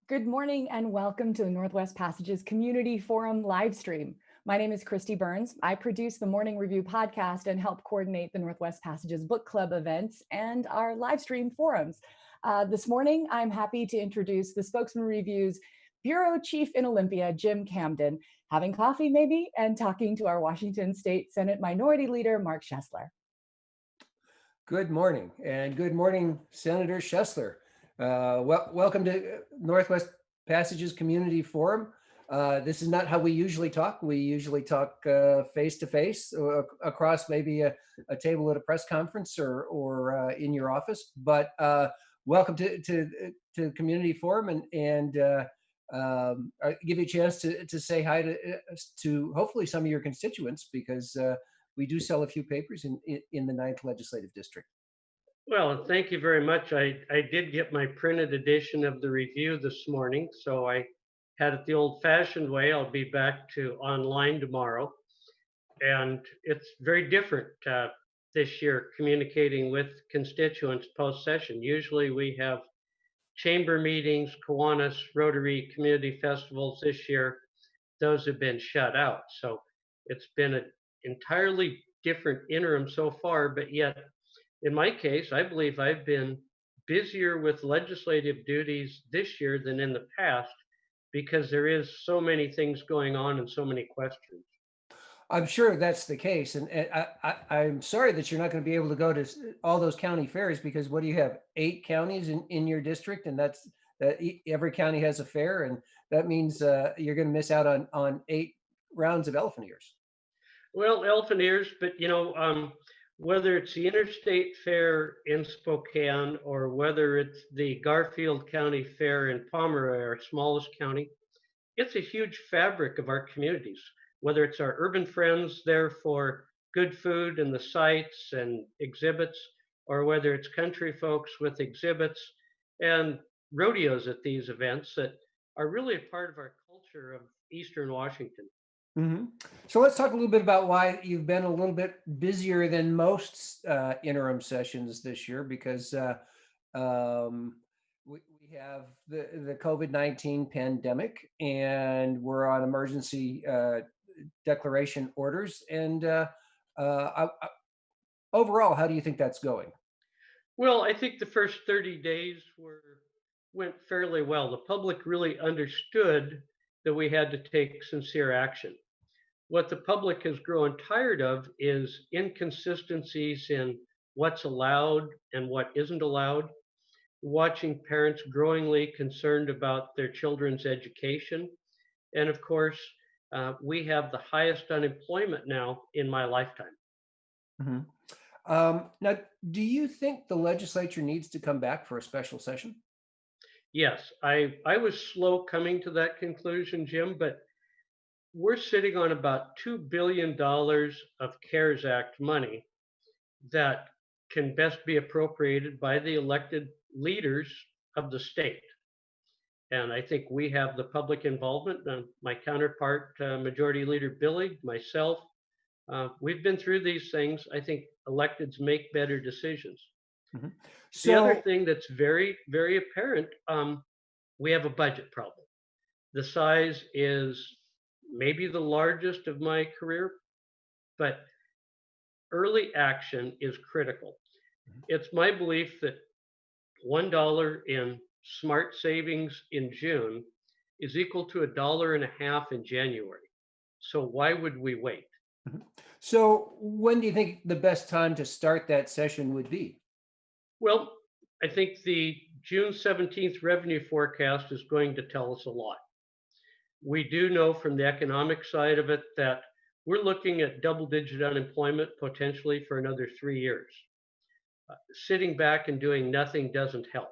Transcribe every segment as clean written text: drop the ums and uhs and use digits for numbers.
Good morning and welcome to the Northwest Passages Community Forum live stream. My name is Christy Burns. I produce the Morning Review podcast and help coordinate the Northwest Passages Book Club events and our live stream forums. This morning, I'm happy to introduce the Spokesman-Review's Bureau Chief in Olympia, Jim Camden, having coffee maybe, and talking to our Washington State Senate Minority Leader, Mark Schoesler. Good morning, and good morning, Senator Schoesler. Welcome to Northwest Passages Community Forum. This is not how we usually talk. We usually talk face to face across maybe a table at a press conference or in your office. But welcome to Community Forum and give you a chance to say hi to hopefully some of your constituents, because we do sell a few papers in the 9th Legislative District. Well, thank you very much. I did get my printed edition of the review this morning, so I had it the old-fashioned way. I'll be back to online tomorrow. And it's very different this year, communicating with constituents post-session. Usually we have chamber meetings, Kiwanis, Rotary, community festivals. This year, those have been shut out. So it's been an entirely different interim so far, but yet, in my case, I believe I've been busier with legislative duties this year than in the past, because there is so many things going on and so many questions. I'm sure that's the case, and I'm sorry that you're not going to be able to go to all those county fairs, because what do you have, 8 counties in your district, and that every county has a fair, and that means you're going to miss out on 8 rounds of elephant ears. Well, elephant ears, but whether it's the Interstate Fair in Spokane or whether it's the Garfield County Fair in Pomeroy, our smallest county, it's a huge fabric of our communities. Whether it's our urban friends there for good food and the sites and exhibits, or whether it's country folks with exhibits and rodeos at these events that are really a part of our culture of Eastern Washington. Mm-hmm. So let's talk a little bit about why you've been a little bit busier than most interim sessions this year, because we have the COVID-19 pandemic, and we're on emergency declaration orders. And overall, how do you think that's going? Well, I think the first 30 days went fairly well. The public really understood that we had to take sincere action. What the public has grown tired of is inconsistencies in what's allowed and what isn't allowed, watching parents growingly concerned about their children's education. And of course, we have the highest unemployment now in my lifetime. Mm-hmm. Now, do you think the legislature needs to come back for a special session? Yes, I was slow coming to that conclusion, Jim, but we're sitting on about $2 billion of CARES Act money that can best be appropriated by the elected leaders of the state. And I think we have the public involvement. My counterpart, Majority Leader Billy, myself, we've been through these things. I think electeds make better decisions. Mm-hmm. The other thing that's very, very apparent, we have a budget problem. The size is maybe the largest of my career, but early action is critical. It's my belief that $1 in smart savings in June is equal to $1.50 in January. So why would we wait? Mm-hmm. So when do you think the best time to start that session would be? Well, I think the June 17th revenue forecast is going to tell us a lot. We do know from the economic side of it that we're looking at double-digit unemployment potentially for another 3 years. Sitting back and doing nothing doesn't help.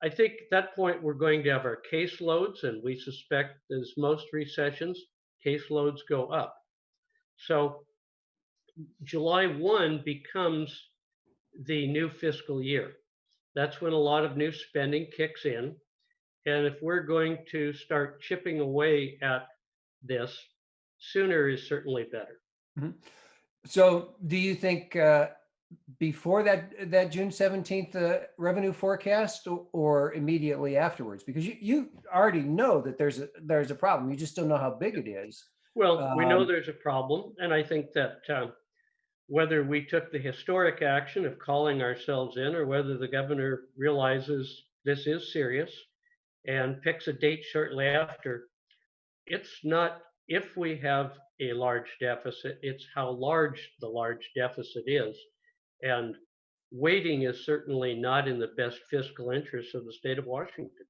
I think at that point we're going to have our caseloads, and we suspect, as most recessions, caseloads go up. So July 1 becomes the new fiscal year. That's when a lot of new spending kicks in. And if we're going to start chipping away at this, sooner is certainly better. Mm-hmm. So do you think before that June 17th revenue forecast, or immediately afterwards? Because you already know that there's a problem. You just don't know how big it is. Well, we know Um, there's a problem, and I think that whether we took the historic action of calling ourselves in, or whether the governor realizes this is serious and picks a date shortly after, it's not if we have a large deficit, it's how large the large deficit is. And waiting is certainly not in the best fiscal interest of the state of Washington.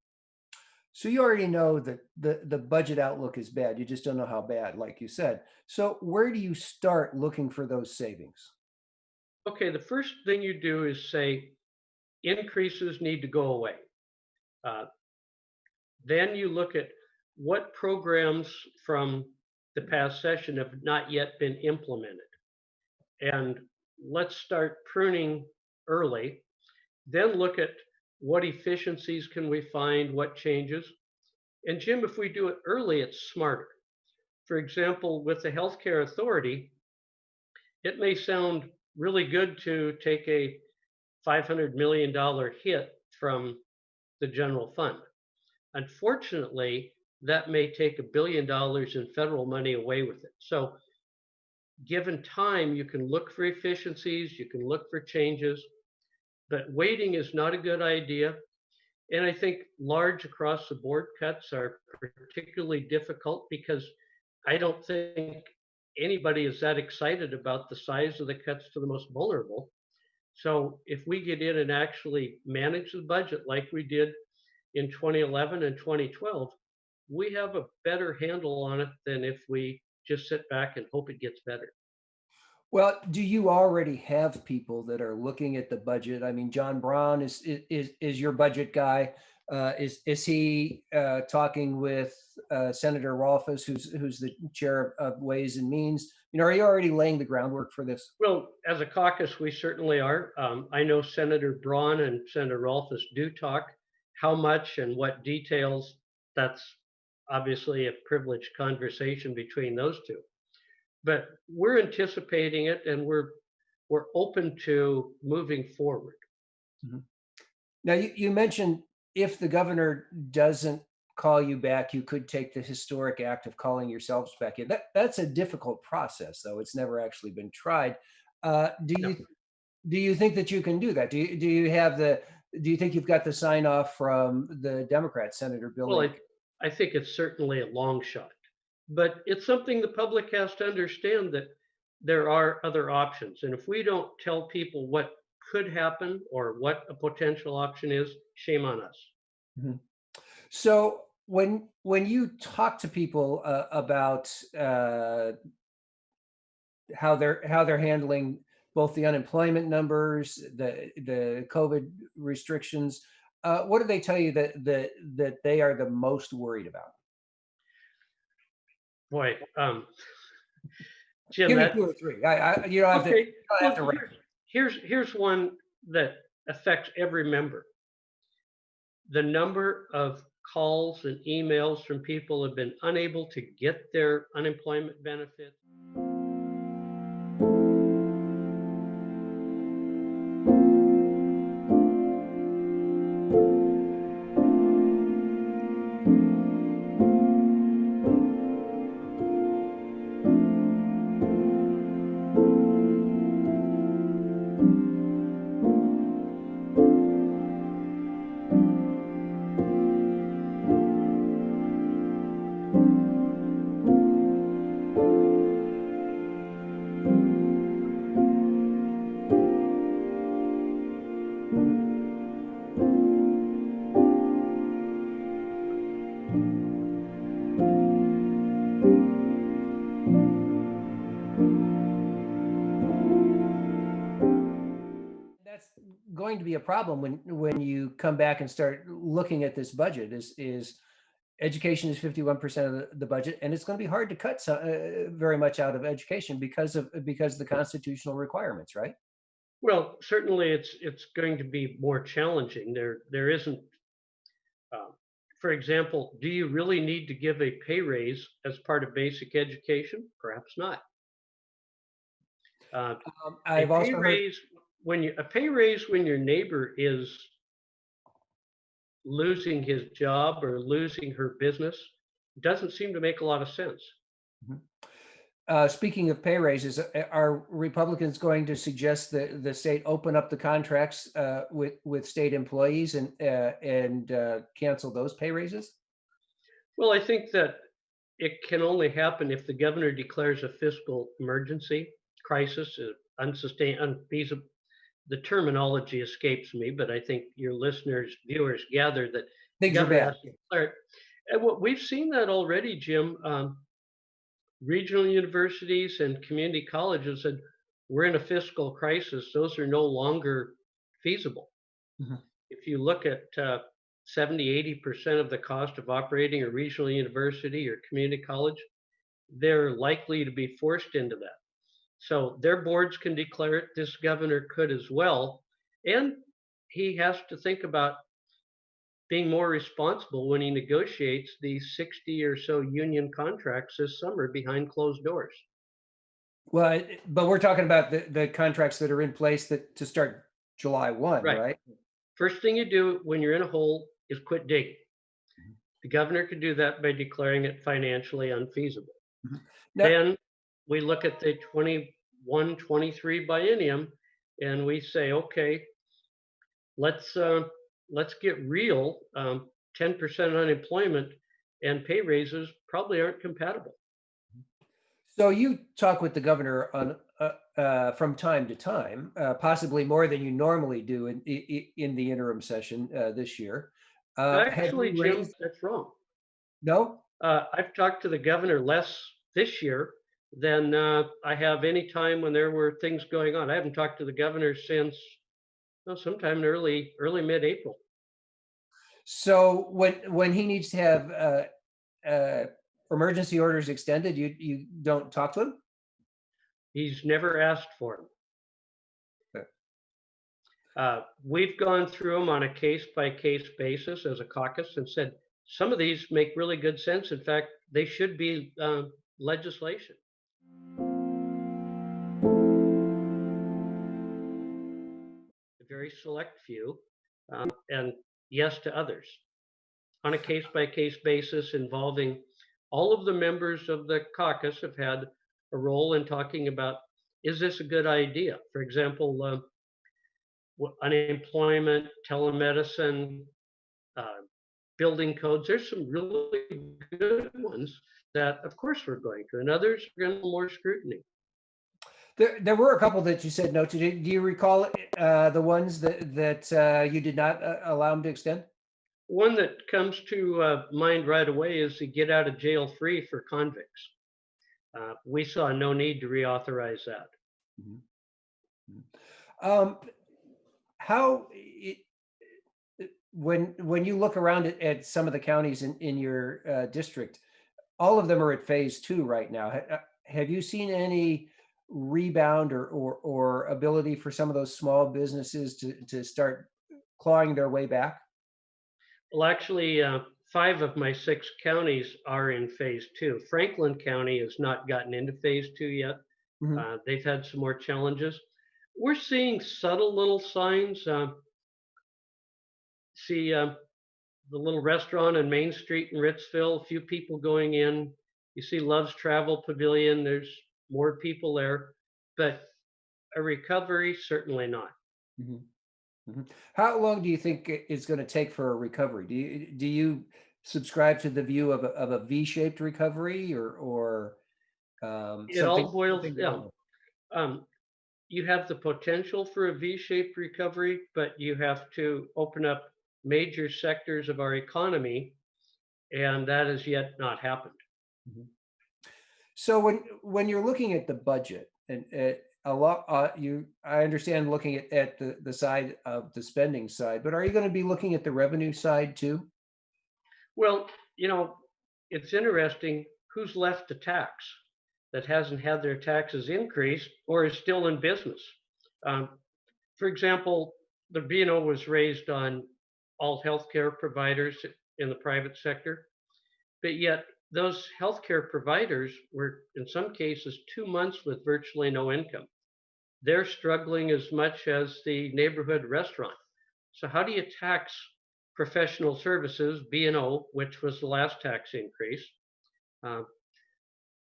so you already know that the budget outlook is bad. You just don't know how bad, like you said. So where do you start looking for those savings? Okay, the first thing you do is say increases need to go away. Uh, then you look at what programs from the past session have not yet been implemented. And let's start pruning early. Then look at what efficiencies can we find, what changes. And Jim, if we do it early, it's smarter. For example, with the healthcare authority, it may sound really good to take a $500 million hit from the general fund. Unfortunately, that may take $1 billion in federal money away with it. So given time, you can look for efficiencies, you can look for changes, but waiting is not a good idea. And I think large across the board cuts are particularly difficult because I don't think anybody is that excited about the size of the cuts to the most vulnerable. So if we get in and actually manage the budget like we did in 2011 and 2012, we have a better handle on it than if we just sit back and hope it gets better. Well, do you already have people that are looking at the budget? I mean, John Braun is your budget guy. Is he talking with Senator Rolfes, who's the chair of Ways and Means? You know, are you already laying the groundwork for this? Well, as a caucus, we certainly are. I know Senator Braun and Senator Rolfes do talk. How much and what details, that's obviously a privileged conversation between those two. But we're anticipating it, and we're open to moving forward. Mhm. Now, you mentioned if the governor doesn't call you back, you could take the historic act of calling yourselves back in. That's a difficult process, though. It's never actually been tried. Do No. you think that you can do that? Do you think you've got the sign off from the Democrat, Senator Bill Well, Lake? I think it's certainly a long shot, but it's something the public has to understand, that there are other options. And if we don't tell people what could happen or what a potential option is, shame on us. Mhm. So when you talk to people about how they're handling both the unemployment numbers, the COVID restrictions, what do they tell you that they are the most worried about? Boy, Jim, Give me that two or three. You don't have to. okay. You don't have Well, to rank. here's one that affects every member. The number of calls and emails from people who have been unable to get their unemployment benefits. That's going to be a problem when you come back and start looking at this budget. Is education is 51% of the budget, and it's going to be hard to cut very much out of education because of the constitutional requirements, right? Well, certainly it's going to be more challenging. There isn't, uh, for example, do you really need to give a pay raise as part of basic education? Perhaps not. Uh, a I've pay also heard. raise a pay raise when your neighbor is losing his job or losing her business doesn't seem to make a lot of sense. Speaking of pay raises, are Republicans going to suggest that the state open up the contracts with state employees and cancel those pay raises? Well, I think that it can only happen if the governor declares a fiscal emergency, crisis, unsustained, unfeasible. The terminology escapes me, but I think your listeners, viewers gather that the Things are governor bad. has to declare it. And what we've seen that already, Jim. Regional universities and community colleges said, we're in a fiscal crisis. Those are no longer feasible. Mhm. If you look at 70, 80% of the cost of operating a regional university or community college, they're likely to be forced into that. So their boards can declare it. This governor could as well. And he has to think about being more responsible when he negotiates these 60 or so union contracts this summer behind closed doors. Well, but we're talking about the contracts that are in place to start July 1, Right. right? First thing you do when you're in a hole is quit digging. The governor could do that by declaring it financially unfeasible. Now, Then we look at the 21-23 biennium and we say, okay, let's get real. 10% unemployment and pay raises probably aren't compatible. so you talk with the governor on from time to time, possibly more than you normally do in the interim session this year. Have Actually, you Jim, raised? that's wrong. No? I've talked to the governor less this year than I have any time when there were things going on. I haven't talked to the governor since sometime in early mid-April. So when he needs to have emergency orders extended, you don't talk to him? He's never asked for them. Okay. We've gone through them on a case-by-case basis as a caucus and said some of these make really good sense. In fact, they should be legislation. A very select few, and yes to others. On a case-by-case basis involving all of the members of the caucus have had a role in talking about, is this a good idea? For example, unemployment, telemedicine, building codes. There's some really good ones that, of course, we're going to, and others are going to more scrutiny. There were a couple that you said no to. Do you recall the ones that you did not allow him to extend? One that comes to mind right away is the get out of jail free for convicts. We saw no need to reauthorize that. How when you look around at some of the counties in your district, all of them are at phase 2 right now. Have you seen any rebound or ability for some of those small businesses to start clawing their way back? Well, actually, 5 of my 6 counties are in phase 2. Franklin County has not gotten into phase 2 yet. Mhm. They've had some more challenges. We're seeing subtle little signs. See the little restaurant on Main Street in Ritzville, a few people going in. You see Love's Travel Pavilion, there's more people there, but a recovery, certainly not. Mhm. Mhm. How long do you think it's going to take for a recovery? Do you subscribe to the view of a V-shaped recovery or It all boils something down. You have the potential for a V-shaped recovery, but you have to open up major sectors of our economy, and that has yet not happened. Mhm. So when you're looking at the budget and a lot I understand looking at the side of the spending side, but are you going to be looking at the revenue side too? Well, it's interesting who's left to tax that hasn't had their taxes increased or is still in business. Um, for example, the B&O was raised on all healthcare providers in the private sector, but yet those healthcare providers were, in some cases, 2 months with virtually no income. they're struggling as much as the neighborhood restaurant. So how do you tax professional services, B&O, which was the last tax increase? Uh,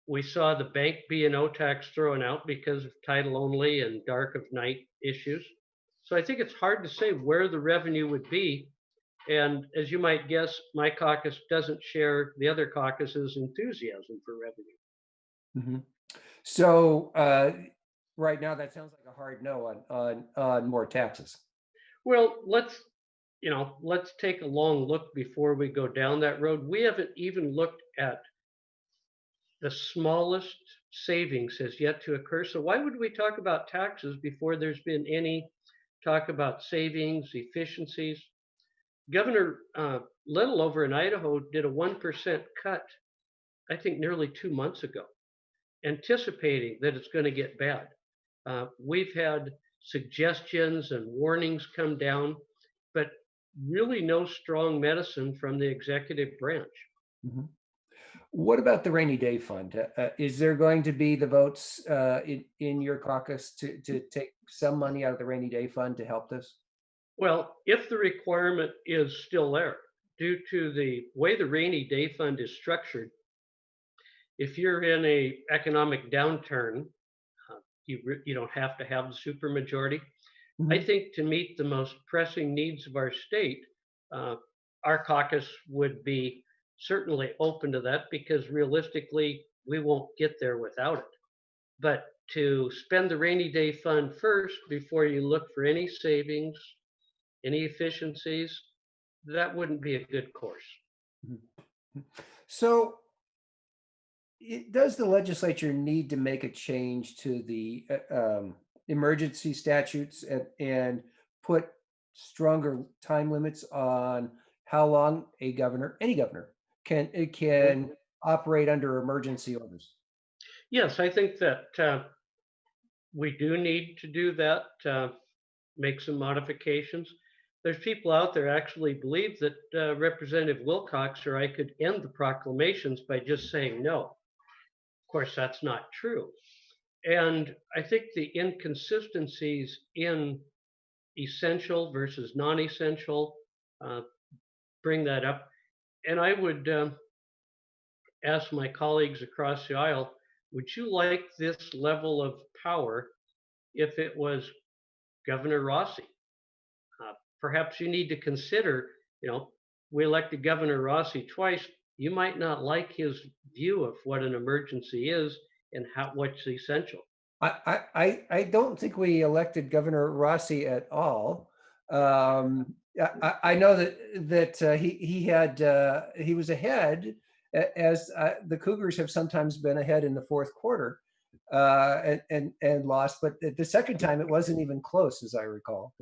we saw the bank B&O tax thrown out because of title only and dark of night issues. So I think it's hard to say where the revenue would be. And as you might guess, my caucus doesn't share the other caucus's enthusiasm for revenue. Mhm. So right now, that sounds like a hard no on more taxes. Well, let's take a long look before we go down that road. We haven't even looked at the smallest savings has yet to occur. So why would we talk about taxes before there's been any talk about savings, efficiencies? Governor Little over in Idaho did a 1% cut, I think nearly 2 months ago, anticipating that it's going to get bad. We've had suggestions and warnings come down, but really no strong medicine from the executive branch. Mhm. What about the rainy day fund? Is there going to be the votes in your caucus to take some money out of the rainy day fund to help this? Well, if the requirement is still there, due to the way the rainy day fund is structured, if you're in a economic downturn, you don't have to have the supermajority. I Mhm. think to meet the most pressing needs of our state, uh, our caucus would be certainly open to that because realistically, we won't get there without it. But to spend the rainy day fund first before you look for any savings, any efficiencies, that wouldn't be a good course. Mhm. So does the legislature need to make a change to the emergency statutes and put stronger time limits on how long a governor, any governor, can operate under emergency orders? Yes, I think that we do need to do that, make some modifications. There's people out there actually believe that Representative Wilcox or I could end the proclamations by just saying no. Of course, that's not true. And I think the inconsistencies in essential versus non-essential uh, bring that up. And I would ask my colleagues across the aisle, would you like this level of power if it was Governor Rossi? Perhaps you need to consider, you know, we elected Governor Rossi twice. You might not like his view of what an emergency is and what's essential. I don't think we elected Governor Rossi at all. I know that he was ahead, as the Cougars have sometimes been ahead in the fourth quarter and lost, but the second time it wasn't even close, as I recall.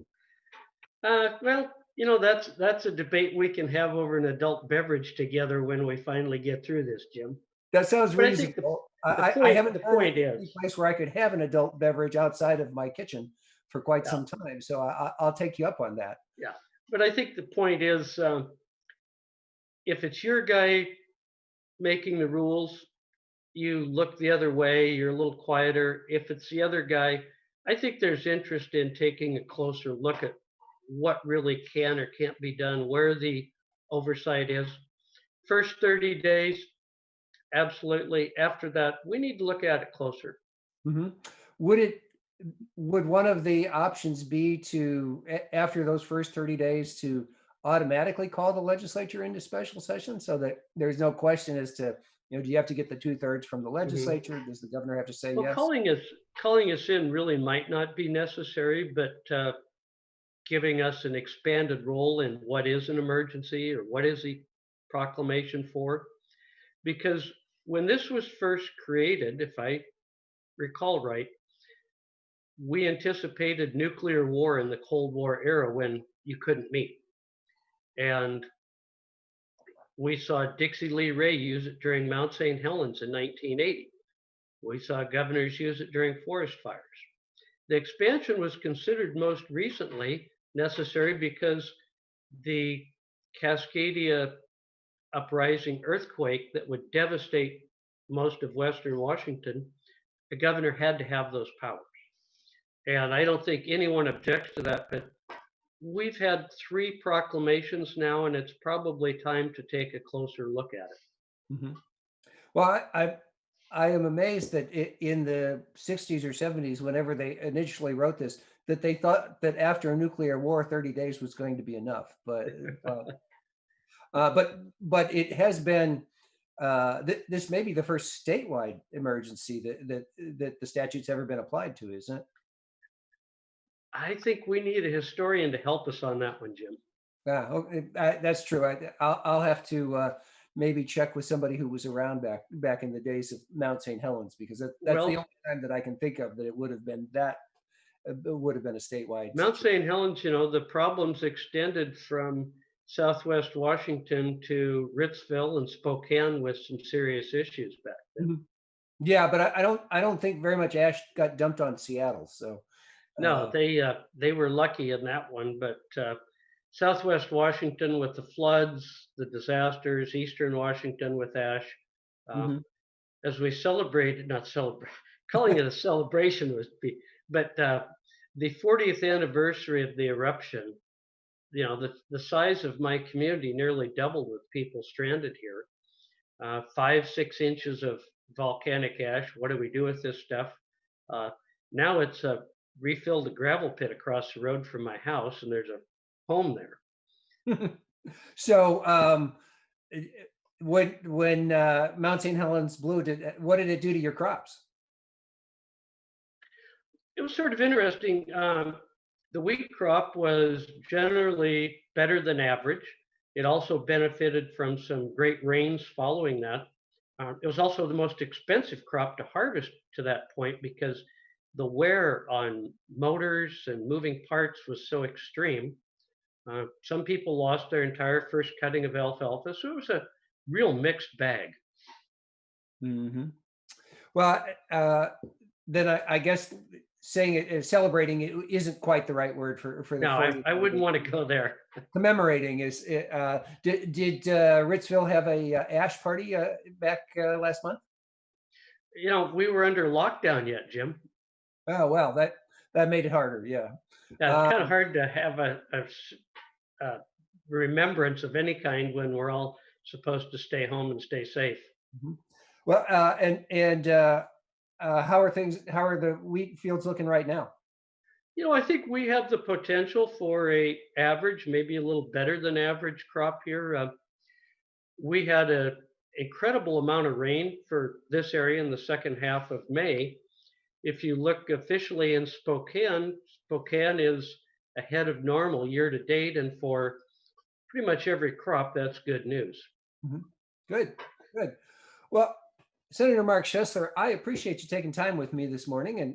Well, that's a debate we can have over an adult beverage together when we finally get through this, Jim. That sounds But I think reasonable. the I point haven't the heard of point any is, place where I could have an adult beverage outside of my kitchen for quite yeah, some time. So I'll take you up on that. yeah. But I think the point is, if it's your guy making the rules, you look the other way, you're a little quieter. If it's the other guy, I think there's interest in taking a closer look at what really can or can't be done, where the oversight is. First 30 days, absolutely. After that, we need to look at it closer. Mhm. Would one of the options be to, after those first 30 days, to automatically call the legislature into special session so that there's no question as to, do you have to get the 2/3 from the Mhm. legislature? Does the governor have to say Well, yes? calling us in really might not be necessary, but giving us an expanded role in what is an emergency or what is the proclamation for. Because when this was first created, if I recall right, we anticipated nuclear war in the Cold War era when you couldn't meet. And we saw Dixie Lee Ray use it during Mount St. Helens in 1980. We saw governors use it during forest fires. The expansion was considered most recently necessary because the Cascadia uprising earthquake that would devastate most of Western Washington, the governor had to have those powers. And I don't think anyone objects to that, but we've had 3 proclamations now, and it's probably time to take a closer look at it. Mhm. Well, I am amazed that in the 60s or 70s, whenever they initially wrote this, that they thought that after a nuclear war, 30 days was going to be enough. But it has been, this may be the first statewide emergency that the statute's ever been applied to, isn't it? I think we need a historian to help us on that one, Jim. Yeah, okay, that's true. I'll have to maybe check with somebody who was around back in the days of Mount St. Helens, because that's the Well, only time that I can think of that it would have been that it would have been a statewide Mount situation. St. Helens, the problems extended from Southwest Washington to Ritzville and Spokane with some serious issues back then. Mhm. Yeah, but I don't think very much ash got dumped on Seattle. So No, they were lucky in that one, but Southwest Washington with the floods, the disasters, Eastern Washington with ash. Uh, mhm. as we celebrated, not celebrate, calling it a celebration was but the 40th anniversary of the eruption, the size of my community nearly doubled with people stranded here. 5, 6 inches of volcanic ash. What do we do with this stuff? Now it's refilled a gravel pit across the road from my house, and there's a home there. So when Mount St. Helens blew, what did it do to your crops? It was sort of interesting. The wheat crop was generally better than average. It also benefited from some great rains following that. It was also the most expensive crop to harvest to that point because the wear on motors and moving parts was so extreme. Some people lost their entire first cutting of alfalfa, so it was a real mixed bag. Hmm. Well, then I guess saying celebrating it isn't quite the right word for the No, 40th. I wouldn't want to go there. Commemorating is. Did Ritzville have a ash party back last month? We were under lockdown yet, Jim. Oh well, that made it harder. Yeah. Yeah, it's kind of hard to have a remembrance of any kind when we're all supposed to stay home and stay safe. Mhm. Well, and how are things? How are the wheat fields looking right now? I think we have the potential for a average, maybe a little better than average crop here. We had an incredible amount of rain for this area in the second half of May. If you look officially in Spokane, Spokane is ahead of normal year to date, and for pretty much every crop, that's good news. Mhm. Good, good. Well, Senator Mark Schoesler, I appreciate you taking time with me this morning and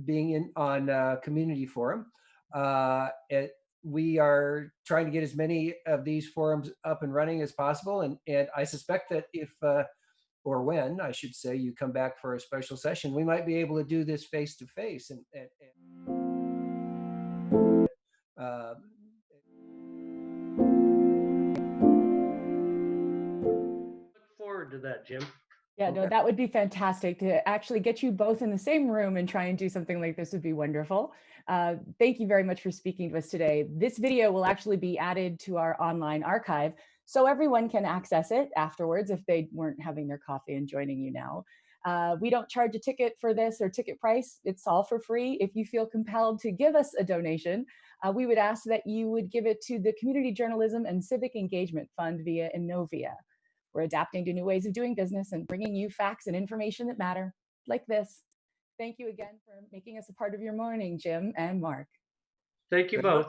being in on Community Forum. We are trying to get as many of these forums up and running as possible, and I suspect that if or when I should say you come back for a special session, we might be able to do this face to face and uh, Look forward to that, Jim. Yeah, no, okay. that would be fantastic to actually get you both in the same room and try and do something like this would be wonderful. Thank you very much for speaking to us today. This video will actually be added to our online archive so everyone can access it afterwards if they weren't having their coffee and joining you now. We don't charge a ticket for this or ticket price. It's all for free. If you feel compelled to give us a donation, we would ask that you would give it to the Community Journalism and Civic Engagement Fund via Innovia. We're adapting to new ways of doing business and bringing you facts and information that matter, like this. Thank you again for making us a part of your morning, Jim and Mark. Thank you both.